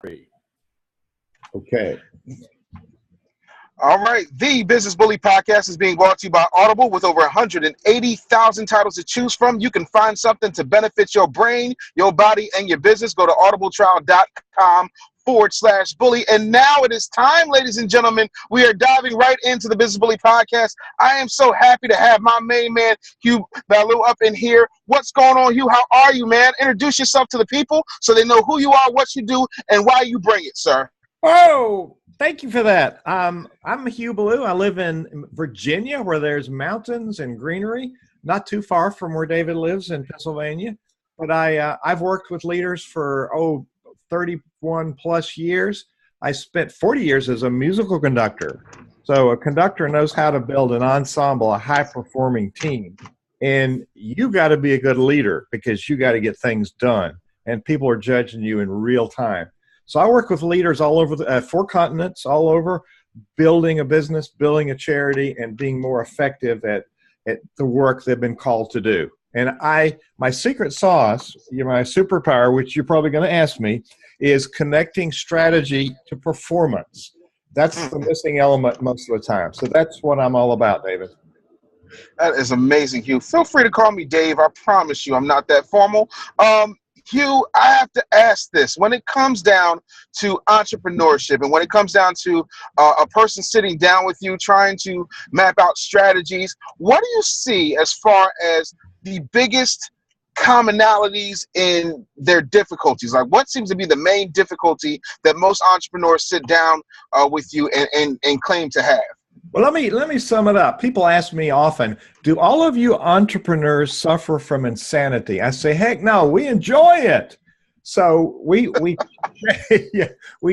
Okay. All right. The Business Bully podcast is being brought to you by Audible with over 180,000 titles to choose from. You can find something to benefit your brain, your body, and your business. Go to audibletrial.com/bully. And now it is time, ladies and gentlemen. We are diving right into the Business Bully podcast. I am so happy to have my main man, Hugh Ballou, up in here. What's going on, Hugh? How are you, man? Introduce yourself to the people so they know who you are, what you do, and why you bring it, sir. Oh, thank you for that. I'm Hugh Ballou. I live in Virginia, where there's mountains and greenery, not too far from where David lives in Pennsylvania. But I've worked with leaders for 31 plus years. I spent 40 years as a musical conductor. So a conductor knows how to build an ensemble, a high-performing team. And you got to be a good leader because you got to get things done. And people are judging you in real time. So I work with leaders all over the 4 continents, all over, building a business, building a charity, and being more effective at the work they've been called to do. And my secret sauce, my superpower, which you're probably going to ask me, is connecting strategy to performance. That's the missing element most of the time. So that's what I'm all about, David. That is amazing, Hugh. Feel free to call me Dave. I promise you I'm not that formal. Hugh, I have to ask this. When it comes down to entrepreneurship and when it comes down to a person sitting down with you trying to map out strategies, what do you see as far as the biggest commonalities in their difficulties? Like, what seems to be the main difficulty that most entrepreneurs sit down with you and claim to have? Well, let me sum it up. People ask me often, do all of you entrepreneurs suffer from insanity? I say, heck no, we enjoy it. So we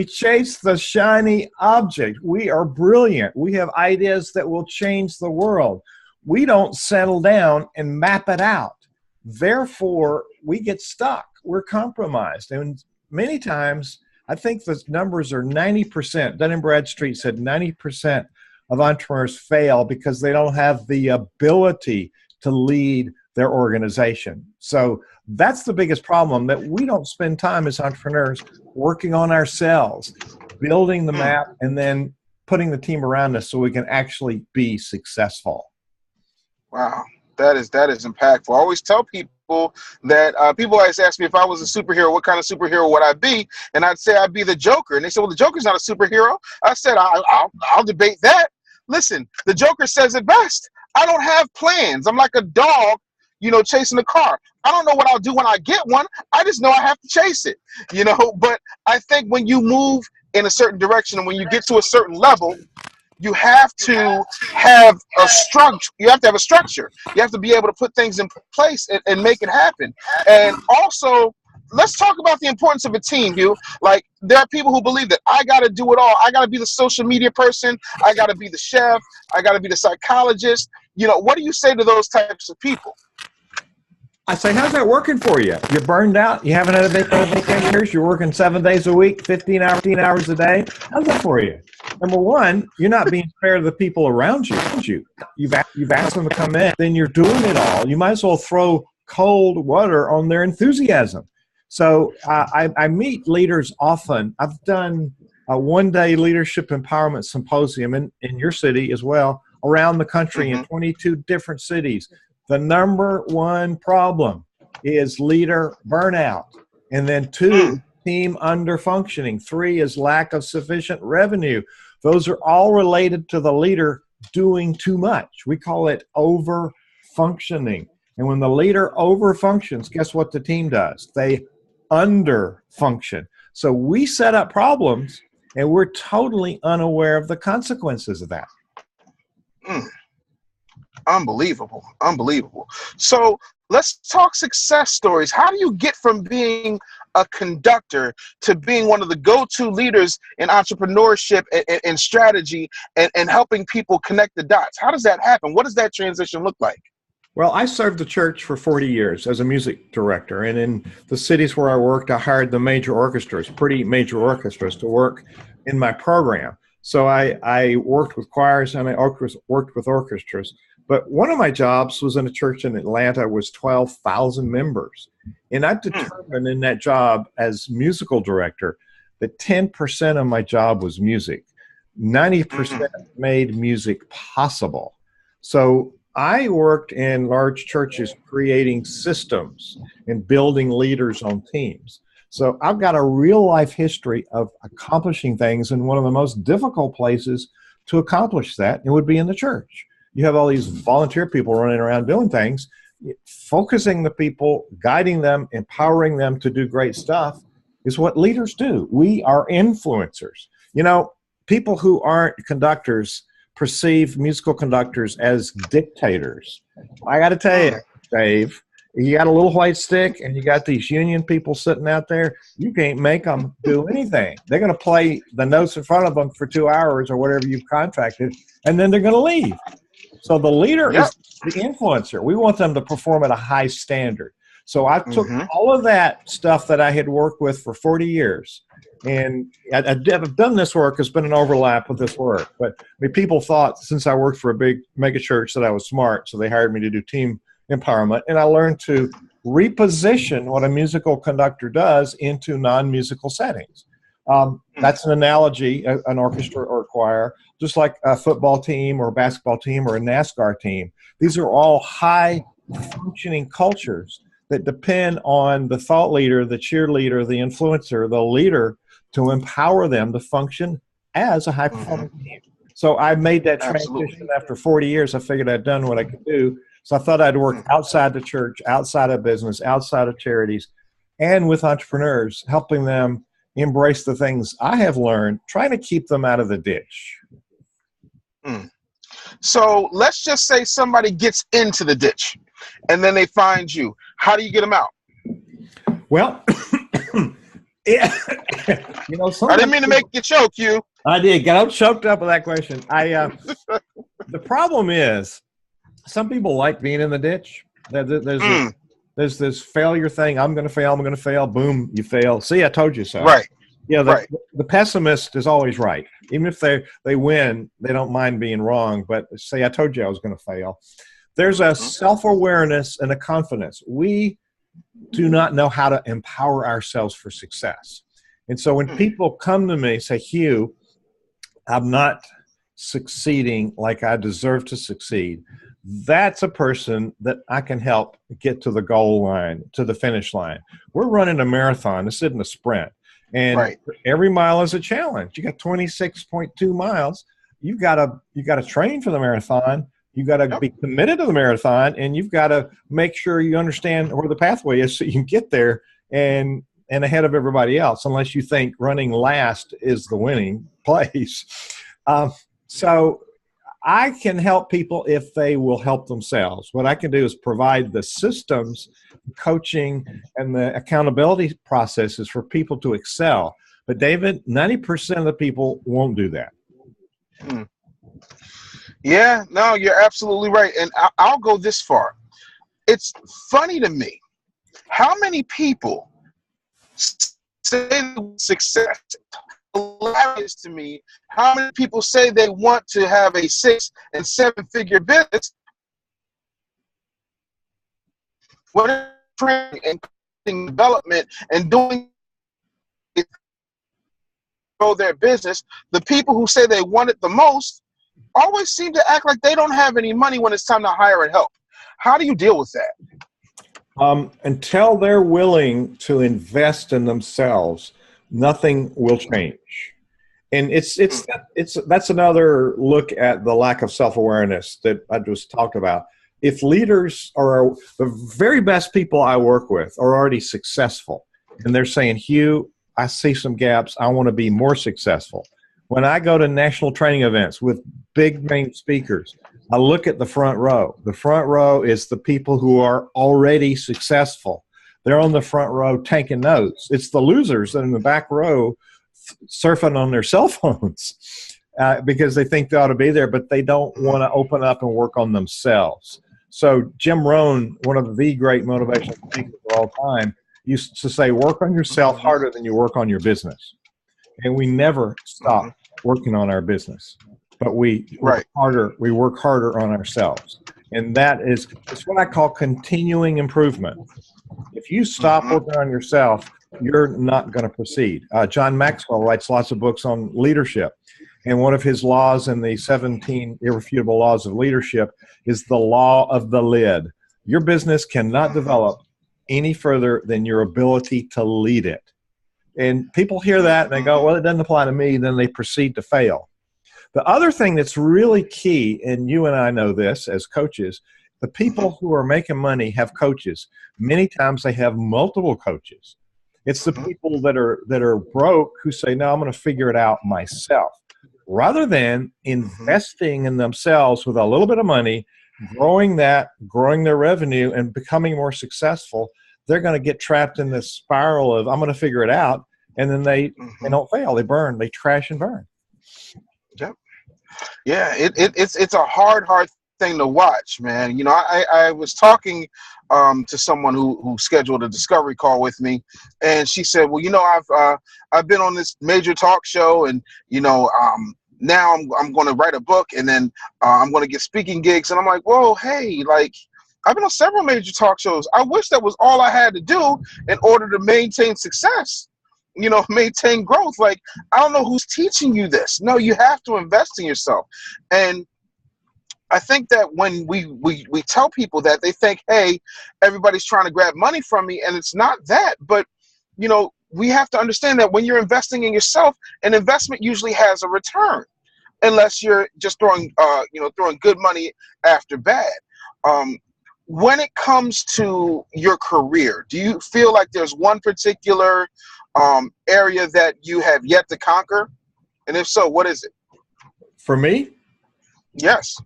chase the shiny object. We are brilliant. We have ideas that will change the world. We don't settle down and map it out. Therefore, we get stuck. We're compromised. And many times, I think the numbers are 90%. Dun & Bradstreet said 90% of entrepreneurs fail because they don't have the ability to lead their organization. So that's the biggest problem, that we don't spend time as entrepreneurs working on ourselves, building the map, and then putting the team around us so we can actually be successful. Wow, that is impactful. I always tell people that people always ask me if I was a superhero, what kind of superhero would I be? And I'd say I'd be the Joker. And they said, well, the Joker's not a superhero. I said, I'll debate that. Listen, the Joker says it best. I don't have plans. I'm like a dog, chasing a car. I don't know what I'll do when I get one. I just know I have to chase it, But I think when you move in a certain direction and when you get to a certain level, you have to have a structure. You have to have a structure. You have to be able to put things in place and make it happen. And also, let's talk about the importance of a team, Hugh. Like, there are people who believe that I got to do it all. I got to be the social media person. I got to be the chef. I got to be the psychologist. What do you say to those types of people? I say, how's that working for you? You're burned out. You haven't had a vacation years. You're working 7 days a week, 15 hours a day. How's that for you? Number one, you're not being fair to the people around you. You've asked them to come in. Then you're doing it all. You might as well throw cold water on their enthusiasm. So I meet leaders often. I've done a one-day leadership empowerment symposium in your city as well, around the country in 22 different cities. The number one problem is leader burnout. And then 2, team underfunctioning. 3 is lack of sufficient revenue. Those are all related to the leader doing too much. We call it over-functioning. And when the leader over-functions, guess what the team does? They under-function. So we set up problems, and we're totally unaware of the consequences of that. Unbelievable. So let's talk success stories. How do you get from being a conductor to being one of the go-to leaders in entrepreneurship and strategy and helping people connect the dots? How does that happen? What does that transition look like? Well, I served the church for 40 years as a music director, and in the cities where I worked, I hired the major orchestras, pretty major orchestras, to work in my program. So I worked with choirs and I worked with orchestras. But one of my jobs was in a church in Atlanta with 12,000 members. And I determined in that job as musical director that 10% of my job was music. 90% made music possible. So I worked in large churches creating systems and building leaders on teams. So I've got a real life history of accomplishing things, and one of the most difficult places to accomplish that, it would be in the church. You have all these volunteer people running around doing things. Focusing the people, guiding them, empowering them to do great stuff is what leaders do. We are influencers. You know, people who aren't conductors perceive musical conductors as dictators. I got to tell you, Dave, you got a little white stick and you got these union people sitting out there, you can't make them do anything. They're going to play the notes in front of them for 2 hours or whatever you've contracted, and then they're going to leave. So the leader is the influencer. We want them to perform at a high standard. So I took all of that stuff that I had worked with for 40 years, and I've done this work. It's been an overlap with this work. But I mean, people thought since I worked for a big mega church that I was smart, so they hired me to do team empowerment. And I learned to reposition what a musical conductor does into non-musical settings. That's an analogy, an orchestra or a choir, just like a football team or a basketball team or a NASCAR team. These are all high-functioning cultures that depend on the thought leader, the cheerleader, the influencer, the leader to empower them to function as a high-performing team. So I made that transition after 40 years. I figured I'd done what I could do. So I thought I'd work outside the church, outside of business, outside of charities, and with entrepreneurs, helping them embrace the things I have learned, trying to keep them out of the ditch. So let's just say somebody gets into the ditch and then they find you. How do you get them out? Well, yeah, you know, I didn't mean to make you choke, Hugh. I did. Got choked up with that question. The problem is, some people like being in the ditch. There's this failure thing. I'm going to fail. I'm going to fail. Boom, you fail. See, I told you so. Right. Yeah, the pessimist is always right. Even if they win, they don't mind being wrong. But say, I told you I was going to fail. There's a self-awareness and a confidence. We do not know how to empower ourselves for success. And so when people come to me and say, Hugh, I'm not succeeding like I deserve to succeed, that's a person that I can help get to the goal line, to the finish line. We're running a marathon. This isn't a sprint. And every mile is a challenge. You got 26.2 miles. You've got to train for the marathon. You've got to be committed to the marathon, and you've got to make sure you understand where the pathway is so you can get there and ahead of everybody else, unless you think running last is the winning place. So I can help people if they will help themselves. What I can do is provide the systems, coaching, and the accountability processes for people to excel. But David, 90% of the people won't do that. Yeah, no, you're absolutely right. And I'll go this far. It's funny to me how many people say success. Hilarious to me how many people say they want to have a 6- and 7-figure business, what training and development and doing it grow their business. The people who say they want it the most always seem to act like they don't have any money when it's time to hire and help. How do you deal with that? Until they're willing to invest in themselves, nothing will change. And that's another look at the lack of self-awareness that I just talked about. If leaders are the very best people I work with are already successful, and they're saying, Hugh, I see some gaps. I want to be more successful. When I go to national training events with big name speakers, I look at the front row. The front row is the people who are already successful. They're on the front row taking notes. It's the losers that are in the back row surfing on their cell phones because they think they ought to be there, but they don't want to open up and work on themselves. So Jim Rohn, one of the great motivational speakers of all time, used to say, work on yourself harder than you work on your business. And we never stop working on our business, but we work harder on ourselves. And it's what I call continuing improvement. If you stop working on yourself, you're not going to proceed. John Maxwell writes lots of books on leadership. And one of his laws in the 17 irrefutable laws of leadership is the law of the lid. Your business cannot develop any further than your ability to lead it. And people hear that and they go, well, it doesn't apply to me. Then they proceed to fail. The other thing that's really key, and you and I know this as coaches, the people who are making money have coaches. Many times they have multiple coaches. It's the people that are broke who say, no, I'm going to figure it out myself. Rather than investing in themselves with a little bit of money, growing their revenue and becoming more successful, they're going to get trapped in this spiral of, I'm going to figure it out. And then they don't fail. They burn. They crash and burn. Yep. Yeah, it's a hard thing to watch, man. You know, I was talking to someone who scheduled a discovery call with me, and she said, well, you know, I've been on this major talk show, and you know, now I'm going to write a book, and then I'm going to get speaking gigs. And I'm like, whoa, hey, like, I've been on several major talk shows. I wish that was all I had to do in order to maintain success, you know, maintain growth. Like, I don't know who's teaching you this. No, you have to invest in yourself. And I think that when we tell people that, they think, hey, everybody's trying to grab money from me, and it's not that. But, you know, we have to understand that when you're investing in yourself, an investment usually has a return, unless you're just throwing good money after bad. When it comes to your career, do you feel like there's one particular area that you have yet to conquer? And if so, what is it? For me? Yes.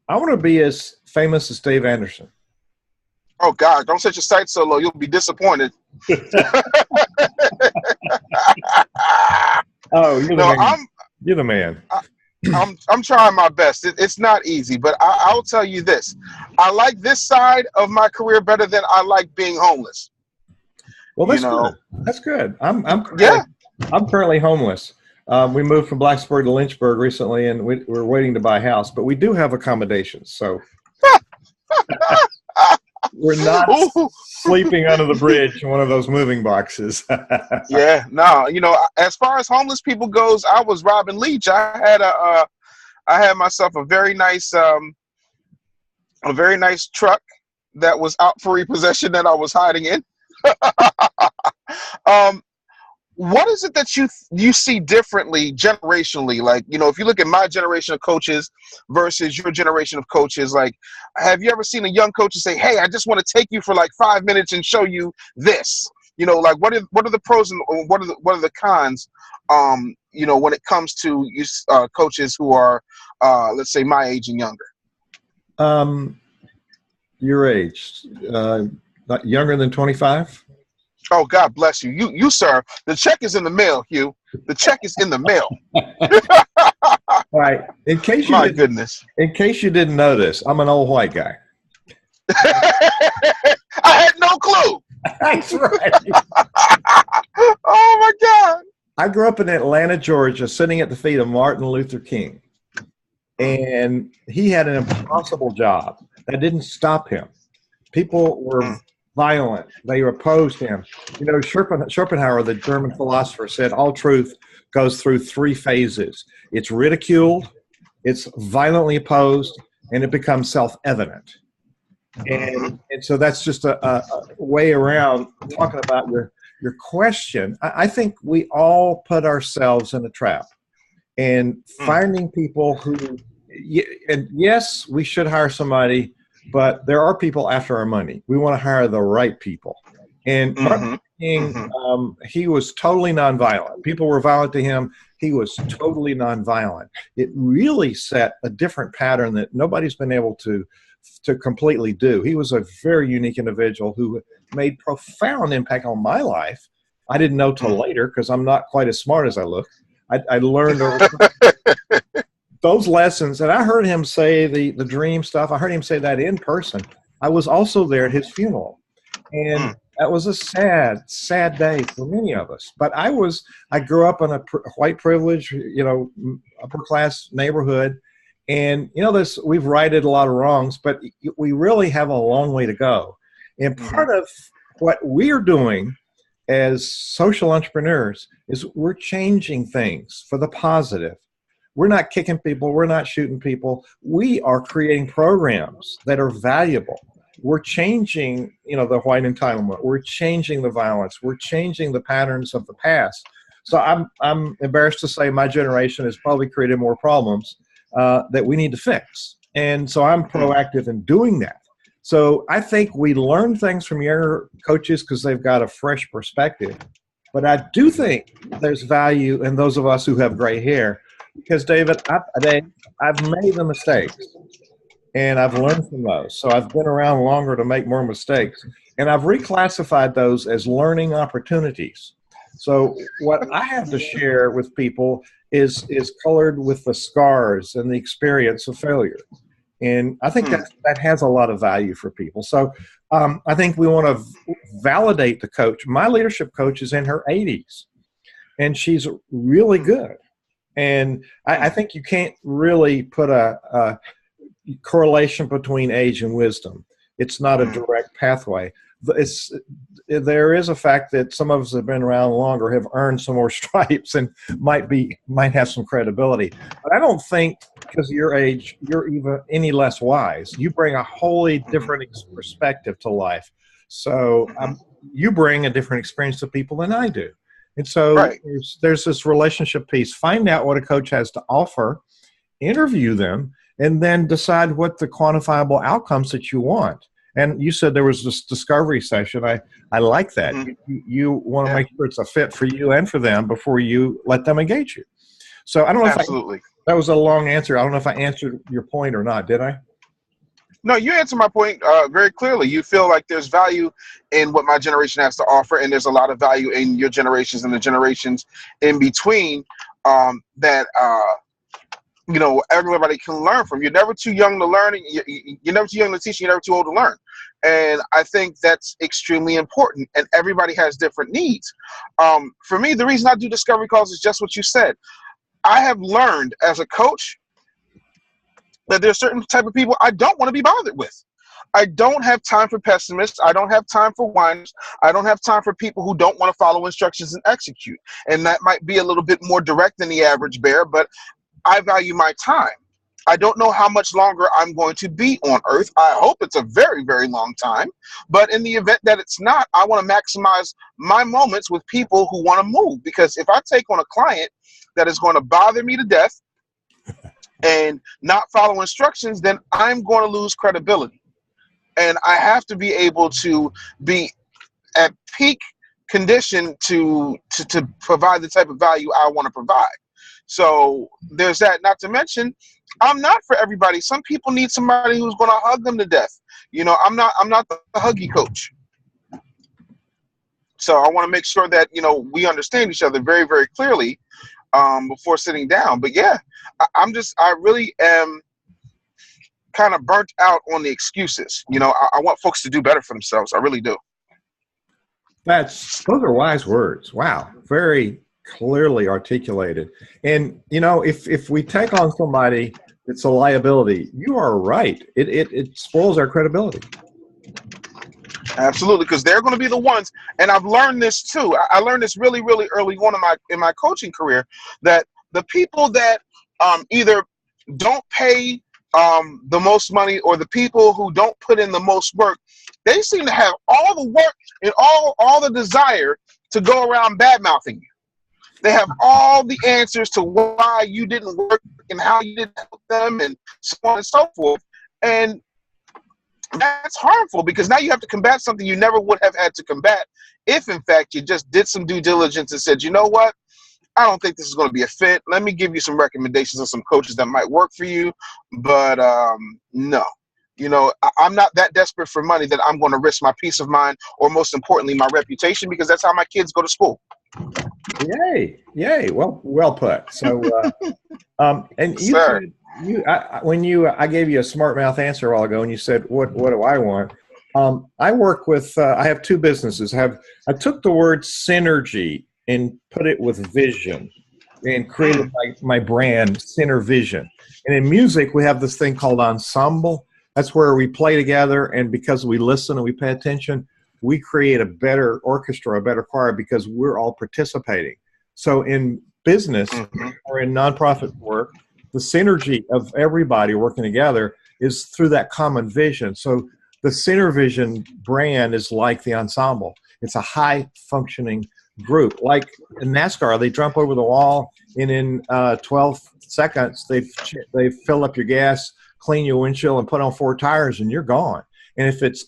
I want to be as famous as Dave Anderson. Oh, God, don't set your sights so low. You'll be disappointed. Oh, you're the man. You're the man. I'm trying my best. It's not easy, but I'll tell you this. I like this side of my career better than I like being homeless. Well, that's good. That's good. I'm currently homeless. We moved from Blacksburg to Lynchburg recently, and we're waiting to buy a house, but we do have accommodations. So we're not sleeping under the bridge in one of those moving boxes. Yeah, no, you know, as far as homeless people goes, I was Robin Leach. I had myself a very nice truck that was out for repossession that I was hiding in. What is it that you see differently generationally? Like, you know, if you look at my generation of coaches versus your generation of coaches, like, have you ever seen a young coach and say, hey, I just want to take you for like 5 minutes and show you this? You know, like, what are the pros and what are the cons, you know, when it comes to coaches who are, let's say, my age and younger? Your age, not younger than 25? Oh, God bless you. You, sir, the check is in the mail, Hugh. The check is in the mail. All right. In case you didn't know this, I'm an old white guy. I had no clue. That's right. Oh, my God. I grew up in Atlanta, Georgia, sitting at the feet of Martin Luther King. And he had an impossible job. That didn't stop him. People were violent. They opposed him. You know, Schopenhauer, the German philosopher, said all truth goes through 3 phases. It's ridiculed, it's violently opposed, and it becomes self-evident. And so that's just a way around talking about your question. I think we all put ourselves in a trap. And finding people who, and yes, we should hire somebody, but there are people after our money. We want to hire the right people. And Martin Luther King, he was totally nonviolent. People were violent to him. He was totally nonviolent. It really set a different pattern that nobody's been able to completely do. He was a very unique individual who made profound impact on my life. I didn't know till later because I'm not quite as smart as I look. I learned those lessons, and I heard him say the dream stuff. I heard him say that in person. I was also there at his funeral, and that was a sad, sad day for many of us. But I grew up in a white privilege, you know, upper class neighborhood, and you know we've righted a lot of wrongs, but we really have a long way to go. And part of what we're doing as social entrepreneurs is we're changing things for the positive. We're not kicking people. We're not shooting people. We are creating programs that are valuable. We're changing, the white entitlement. We're changing the violence. We're changing the patterns of the past. So I'm embarrassed to say my generation has probably created more problems that we need to fix. And so I'm proactive in doing that. So I think we learn things from younger coaches because they've got a fresh perspective. But I do think there's value in those of us who have gray hair because, David, I've made the mistakes and I've learned from those. So I've been around longer to make more mistakes. And I've reclassified those as learning opportunities. So what I have to share with people is colored with the scars and the experience of failure. And I think that has a lot of value for people. So I think we want to validate the coach. My leadership coach is in her 80s, and she's really good. And I think you can't really put a correlation between age and wisdom. It's not a direct pathway. There is a fact that some of us have been around longer, have earned some more stripes, and might have some credibility. But I don't think because of your age, you're even any less wise. You bring a wholly different perspective to life. So you bring a different experience to people than I do. And so there's this relationship piece. Find out what a coach has to offer, interview them, and then decide what the quantifiable outcomes that you want. And you said there was this discovery session. I like that. You want to make sure it's a fit for you and for them before you let them engage you. So I don't know if that was a long answer. I don't know if I answered your point or not. Did I? No, you answered my point very clearly. You feel like there's value in what my generation has to offer, and there's a lot of value in your generations and the generations in between that everybody can learn from. You're never too young to learn. You're never too young to teach. You're never too old to learn. And I think that's extremely important. And everybody has different needs. For me, the reason I do discovery calls is just what you said. I have learned as a coach that there's certain type of people I don't want to be bothered with. I don't have time for pessimists. I don't have time for whiners. I don't have time for people who don't want to follow instructions and execute. And that might be a little bit more direct than the average bear, but I value my time. I don't know how much longer I'm going to be on earth. I hope it's a very, very long time. But in the event that it's not, I want to maximize my moments with people who want to move. Because if I take on a client that is going to bother me to death and not follow instructions, then I'm going to lose credibility. And I have to be able to be at peak condition to provide the type of value I want to provide. So there's that. Not to mention, I'm not for everybody. Some people need somebody who's going to hug them to death. I'm not the huggy coach. So I want to make sure that, we understand each other very, very clearly before sitting down. But yeah, I really am kind of burnt out on the excuses. I want folks to do better for themselves. I really do. Those are wise words. Wow. Very clearly articulated. And if we take on somebody that's a liability, you are right. It spoils our credibility. Absolutely, because they're going to be the ones, and I've learned this too. I learned this really, really early on in my coaching career, that the people that either don't pay the most money or the people who don't put in the most work, they seem to have all the work and all the desire to go around bad-mouthing you. They have all the answers to why you didn't work and how you didn't help them and so on and so forth. And that's harmful because now you have to combat something you never would have had to combat if, in fact, you just did some due diligence and said, you know what? I don't think this is going to be a fit. Let me give you some recommendations of some coaches that might work for you. But no. I'm not that desperate for money that I'm going to risk my peace of mind or, most importantly, my reputation, because that's how my kids go to school. Yay. Well put. So, and you said, I gave you a smart mouth answer a while ago, and you said, what do I want? I work with, I have two businesses. I took the word synergy and put it with vision and created my brand, Center Vision. And in music, we have this thing called ensemble. That's where we play together, and because we listen and we pay attention, we create a better orchestra, a better choir, because we're all participating. So in business or in nonprofit work, the synergy of everybody working together is through that common vision. So the Center Vision brand is like the ensemble. It's a high functioning group. Like in NASCAR, they jump over the wall, and in 12 seconds, they fill up your gas, clean your windshield, and put on 4 tires, and you're gone. And if it's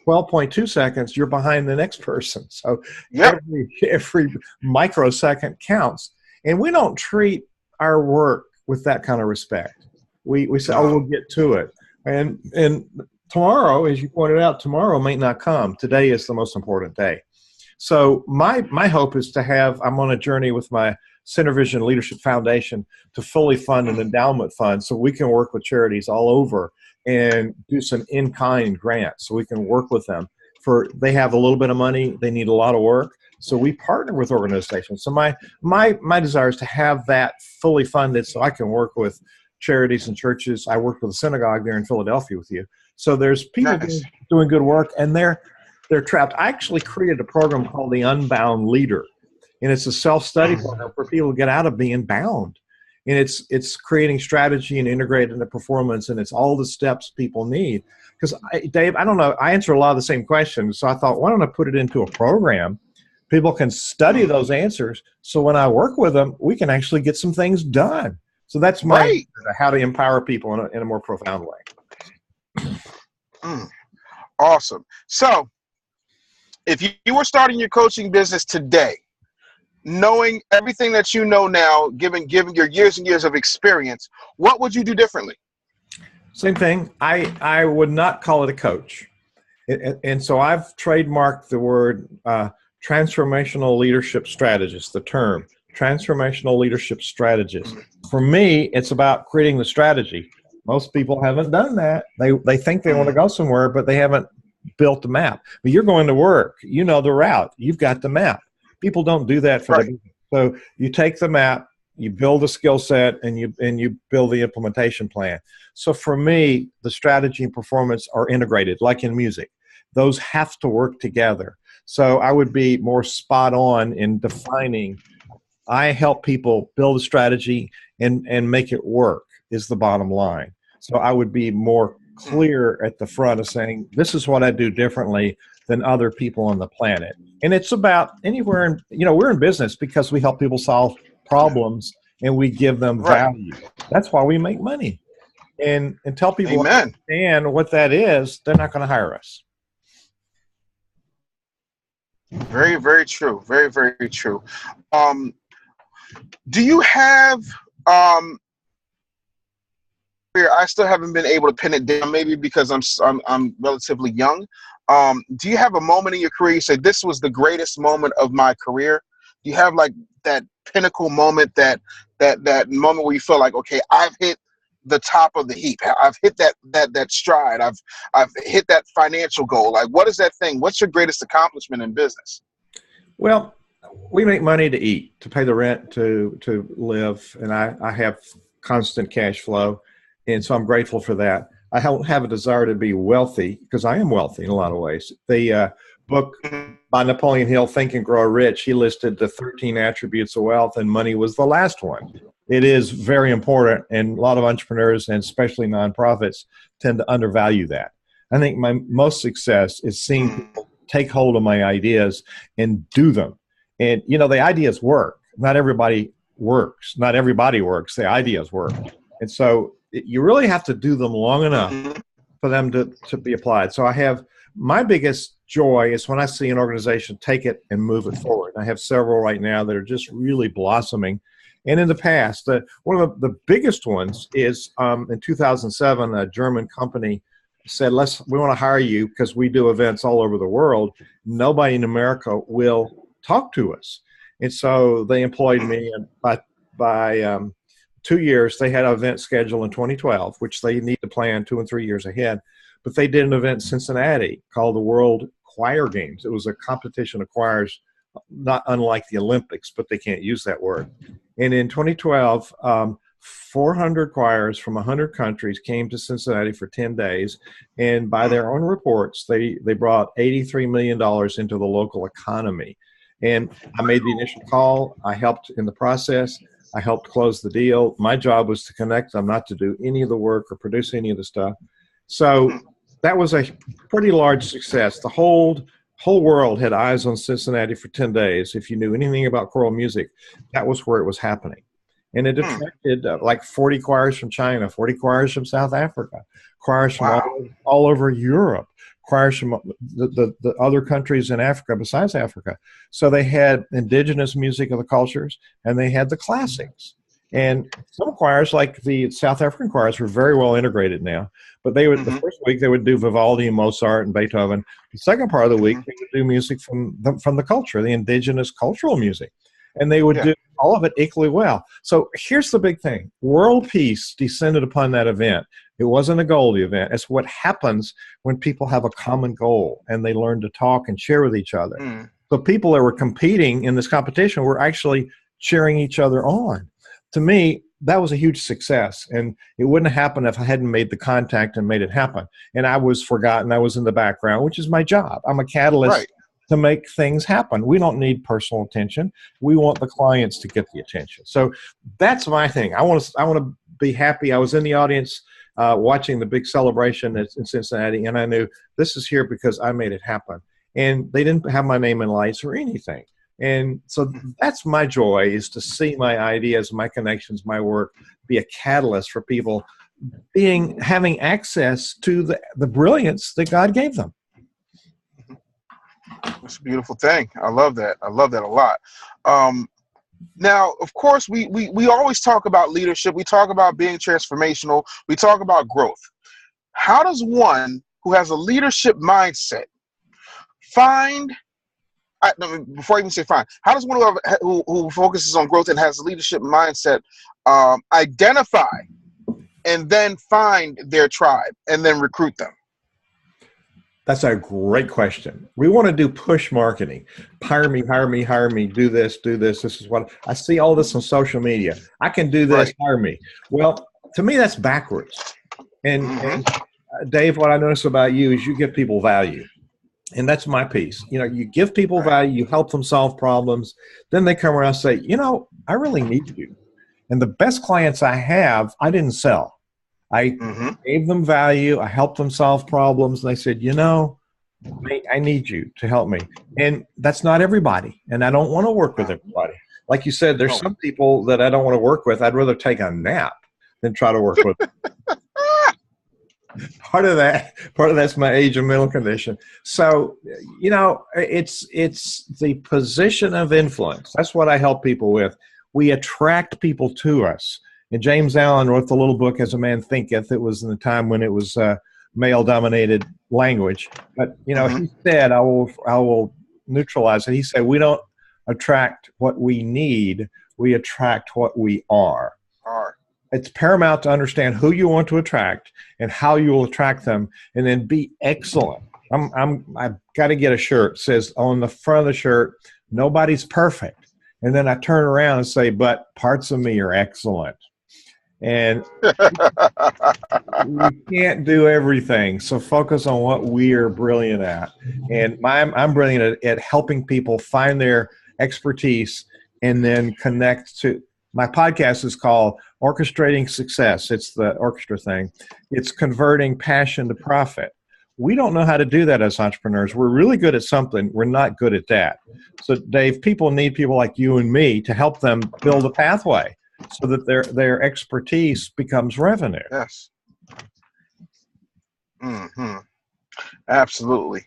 12.2 seconds, you're behind the next person. So every microsecond counts. And we don't treat our work with that kind of respect. We say, oh, we'll get to it. And tomorrow, as you pointed out, tomorrow may not come. Today is the most important day. So my hope is to have, I'm on a journey with my Center Vision Leadership Foundation to fully fund an endowment fund so we can work with charities all over and do some in-kind grants so we can work with them. They have a little bit of money, they need a lot of work, so we partner with organizations. So my desire is to have that fully funded so I can work with charities and churches. I worked with a synagogue there in Philadelphia with you. So there's people doing good work, and they're trapped. I actually created a program called the Unbound Leader, and it's a self-study program for people to get out of being bound. And it's creating strategy and integrated into performance, and it's all the steps people need. Because, Dave, I don't know, I answer a lot of the same questions, so I thought, why don't I put it into a program? People can study those answers, so when I work with them, we can actually get some things done. So that's my how to empower people in a more profound way. Awesome. So if you were starting your coaching business today, knowing everything that you know now, given your years and years of experience, what would you do differently? Same thing. I would not call it a coach. And so I've trademarked the word transformational leadership strategist, the term transformational leadership strategist. For me, it's about creating the strategy. Most people haven't done that. They think they want to go somewhere, but they haven't built the map. But you're going to work. You know the route. You've got the map. People don't do that for the business. So you take the map, you build a skill set, and you build the implementation plan. So for me, the strategy and performance are integrated, like in music. Those have to work together. So I would be more spot on in defining. I help people build a strategy and make it work is the bottom line. So I would be more clear at the front of saying, this is what I do differently than other people on the planet. And it's about anywhere, we're in business because we help people solve problems and we give them value. That's why we make money. And until people understand what that is, they're not going to hire us. Very, very true. Very, very true. Do you have, I still haven't been able to pin it down, maybe because I'm relatively young. Do you have a moment in your career you say, this was the greatest moment of my career? Do you have like that pinnacle moment, that moment where you feel like, okay, I've hit the top of the heap. I've hit that stride. I've hit that financial goal. Like, what is that thing? What's your greatest accomplishment in business? Well, we make money to eat, to pay the rent, to live, and I have constant cash flow, and so I'm grateful for that. I don't have a desire to be wealthy because I am wealthy in a lot of ways. The book by Napoleon Hill, Think and Grow Rich, he listed the 13 attributes of wealth, and money was the last one. It is very important, and a lot of entrepreneurs, and especially nonprofits, tend to undervalue that. I think my most success is seeing people take hold of my ideas and do them. And, the ideas work. Not everybody works. Not everybody works. The ideas work. And so you really have to do them long enough for them to be applied. So I have my biggest joy is when I see an organization take it and move it forward. I have several right now that are just really blossoming. And in the past, one of the biggest ones is in 2007, a German company said, we want to hire you because we do events all over the world. Nobody in America will talk to us. And so they employed me, and by 2 years, they had an event scheduled in 2012, which they need to plan 2 and 3 years ahead. But they did an event in Cincinnati called the World Choir Games. It was a competition of choirs, not unlike the Olympics, but they can't use that word. And in 2012, 400 choirs from 100 countries came to Cincinnati for 10 days. And by their own reports, they brought $83 million into the local economy. And I made the initial call. I helped in the process. I helped close the deal. My job was to connect them, not to do any of the work or produce any of the stuff. So that was a pretty large success. The whole world had eyes on Cincinnati for 10 days. If you knew anything about choral music, that was where it was happening. And it attracted like 40 choirs from China, 40 choirs from South Africa, choirs from all over Europe, choirs from the other countries in Africa besides Africa. So they had indigenous music of the cultures, and they had the classics. And some choirs, like the South African choirs, were very well integrated now. But they would, the first week, they would do Vivaldi and Mozart and Beethoven. The second part of the week, they would do music from the culture, the indigenous cultural music. And they would do all of it equally well. So here's the big thing. World peace descended upon that event. It wasn't a Goldie event. It's what happens when people have a common goal and they learn to talk and share with each other. So people that were competing in this competition were actually cheering each other on. To me, that was a huge success, and it wouldn't have happened if I hadn't made the contact and made it happen. And I was forgotten. I was in the background, which is my job. I'm a catalyst to make things happen. We don't need personal attention. We want the clients to get the attention. So that's my thing. I want to be happy. I was in the audience watching the big celebration in Cincinnati, and I knew this is here because I made it happen. And they didn't have my name in lights or anything. And so that's my joy, is to see my ideas, my connections, my work be a catalyst for people having access to the brilliance that God gave them. It's a beautiful thing. I love that. I love that a lot. Now, of course, we always talk about leadership. We talk about being transformational. We talk about growth. How does one who has a leadership mindset before I even say find, how does one who focuses on growth and has a leadership mindset identify and then find their tribe and then recruit them? That's a great question. We want to do push marketing. Hire me, do this, this is what I see all this on social media. I can do this, hire me. Well, to me, that's backwards. And Dave, what I notice about you is you give people value. And that's my piece. You give people value, you help them solve problems. Then they come around and say, I really need you. And the best clients I have, I didn't sell. I gave them value. I helped them solve problems. And they said, I need you to help me. And that's not everybody. And I don't want to work with everybody. Like you said, there's some people that I don't want to work with. I'd rather take a nap than try to work with them. Part of that's my age and mental condition. So, it's the position of influence. That's what I help people with. We attract people to us. And James Allen wrote the little book, As a Man Thinketh. It was in the time when it was male-dominated language. But, he said, I will neutralize it. He said, we don't attract what we need. We attract what we are. It's paramount to understand who you want to attract and how you will attract them, and then be excellent. I've got to get a shirt that says on the front of the shirt, nobody's perfect. And then I turn around and say, but parts of me are excellent. And we can't do everything. So focus on what we are brilliant at. And I'm brilliant at helping people find their expertise and then connect to. My podcast is called Orchestrating Success. It's the orchestra thing. It's converting passion to profit. We don't know how to do that as entrepreneurs. We're really good at something. We're not good at that. So, Dave, people need people like you and me to help them build a pathway so that their expertise becomes revenue. Yes. Absolutely.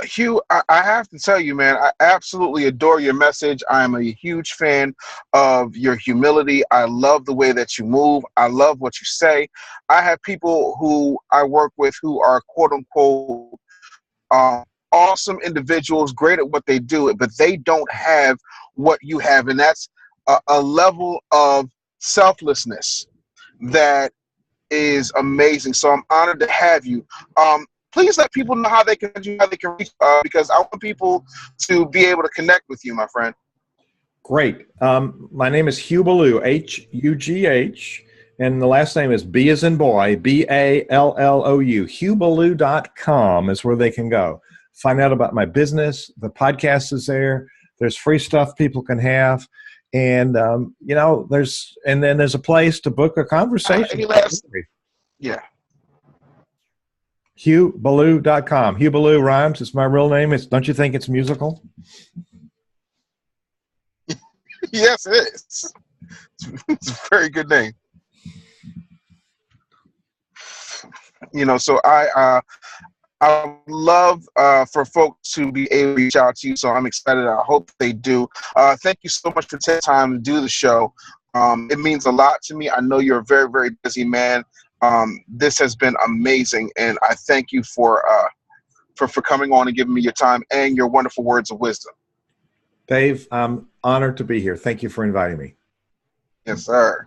Hugh, I have to tell you, man, I absolutely adore your message. I'm a huge fan of your humility. I love the way that you move. I love what you say. I have people who I work with who are quote unquote awesome individuals, great at what they do, but they don't have what you have. And that's a level of selflessness that is amazing. So I'm honored to have you. Please let people know how they can reach, because I want people to be able to connect with you, my friend. Great. My name is Hugh Ballou, Hugh, and the last name is B as in boy, Ballou. HughBallou.com is where they can go. Find out about my business. The podcast is there. There's free stuff people can have. And, there's a place to book a conversation. Yeah. HughBallou.com. Hugh Ballou rhymes. It's my real name. Don't you think it's musical? Yes, it is. It's a very good name. So I love for folks to be able to reach out to you. So I'm excited. I hope they do. Thank you so much for taking time to do the show. It means a lot to me. I know you're a very, very busy man. This has been amazing, and I thank you for coming on and giving me your time and your wonderful words of wisdom. Dave, I'm honored to be here. Thank you for inviting me. Yes, sir.